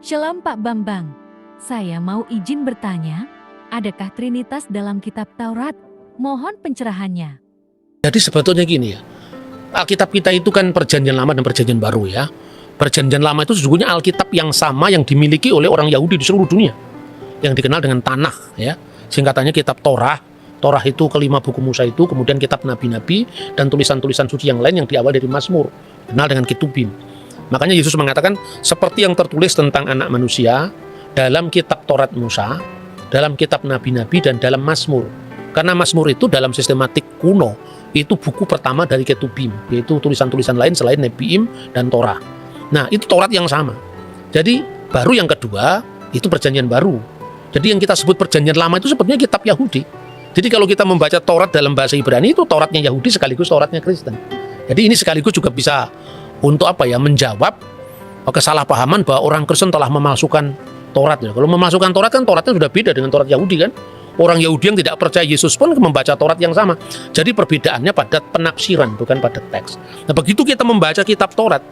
Shalom Pak Bambang, saya mau izin bertanya, adakah Trinitas dalam kitab Taurat? Mohon pencerahannya. Jadi sebetulnya gini ya, Alkitab kita itu kan perjanjian lama dan perjanjian baru ya. Perjanjian lama itu sesungguhnya Alkitab yang sama yang dimiliki oleh orang Yahudi di seluruh dunia, yang dikenal dengan Tanakh ya. Singkatannya kitab Torah. Torah itu kelima buku Musa itu, kemudian kitab nabi-nabi dan tulisan-tulisan suci yang lain yang diawali dari Mazmur, dikenal dengan Ketubim. Makanya Yesus mengatakan seperti yang tertulis tentang anak manusia dalam kitab Taurat Musa, dalam kitab nabi-nabi dan dalam Mazmur. Karena Mazmur itu dalam sistematik kuno itu buku pertama dari Ketubim, yaitu tulisan-tulisan lain selain Nebiim dan Torah. Nah, itu Taurat yang sama. Jadi baru yang kedua itu perjanjian baru. Jadi yang kita sebut perjanjian lama itu sebetulnya kitab Yahudi. Jadi kalau kita membaca Taurat dalam bahasa Ibrani itu Tauratnya Yahudi sekaligus Tauratnya Kristen. Jadi ini sekaligus juga bisa untuk menjawab kesalahpahaman bahwa orang Kristen telah memalsukan Taurat. Kalau memalsukan Taurat kan Tauratnya sudah beda dengan Taurat Yahudi kan. Orang Yahudi yang tidak percaya Yesus pun membaca Taurat yang sama. Jadi perbedaannya pada penafsiran bukan pada teks. Nah begitu kita membaca kitab Taurat,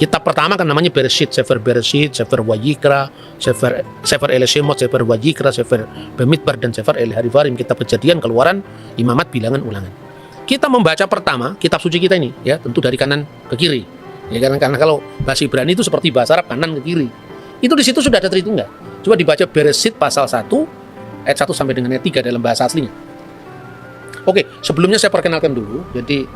kitab pertama kan namanya Bereshit, Sefer Bereshit, Sefer Wayikra, Sefer Elishemot, Sefer Wayikra, Sefer Bemidbar dan Sefer Eliharivarim, kitab Kejadian, Keluaran, Imamat, Bilangan, Ulangan. Kita membaca pertama kitab suci kita ini ya, tentu dari kanan ke kiri. Ya karena kalau bahasa Ibrani itu seperti bahasa Arab kanan ke kiri. Itu di situ sudah ada Tritunggal. Coba dibaca Bereshit pasal 1 ayat 1 sampai dengan ayat 3 dalam bahasa aslinya. Oke, sebelumnya saya perkenalkan dulu. Jadi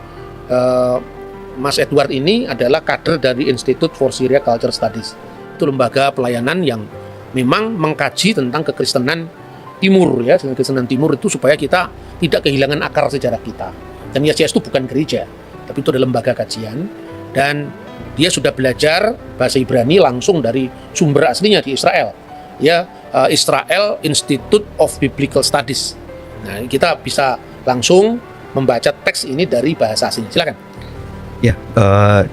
Mas Edward ini adalah kader dari Institute for Syria Culture Studies. Itu lembaga pelayanan yang memang mengkaji tentang kekristenan Timur ya, kekristenan Timur itu supaya kita tidak kehilangan akar sejarah kita. Dan YCS itu bukan gereja, tapi itu adalah lembaga kajian dan dia sudah belajar bahasa Ibrani langsung dari sumber aslinya di Israel. Ya, Israel Institute of Biblical Studies. Nah, kita bisa langsung membaca teks ini dari bahasa aslinya. Silakan. Ya,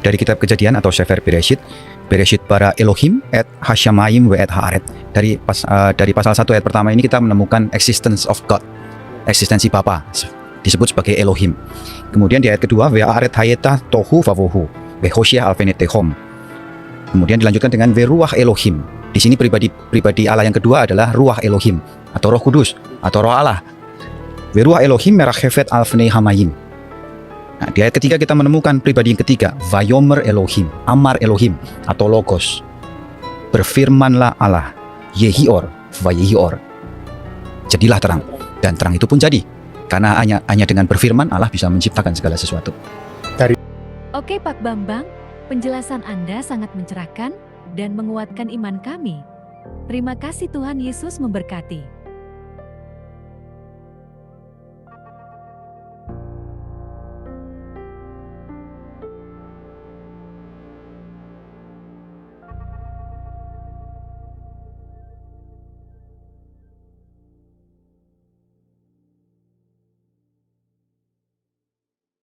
dari kitab Kejadian atau Sefer Bereshit, Bereshit bara Elohim et Hashamayim ve et Haaret. Dari pasal 1 ayat pertama ini kita menemukan existence of God, eksistensi Bapa, disebut sebagai Elohim. Kemudian di ayat kedua, ve Haaret hayeta tohu vavohu, ve Hoshea alfenetehom. Kemudian dilanjutkan dengan ve ruach Elohim. Di sini pribadi Allah yang kedua adalah ruach Elohim atau Roh Kudus atau Roh Allah. Ve ruach Elohim merachefet alfnei hamayim. Nah, di ayat ketiga kita menemukan pribadi yang ketiga, Vayomer Elohim, Amar Elohim atau Logos. Berfirmanlah Allah, Yehior, Vayehior. Jadilah terang, dan terang itu pun jadi. Karena hanya dengan berfirman Allah bisa menciptakan segala sesuatu. Oke Pak Bambang, penjelasan Anda sangat mencerahkan dan menguatkan iman kami. Terima kasih, Tuhan Yesus memberkati.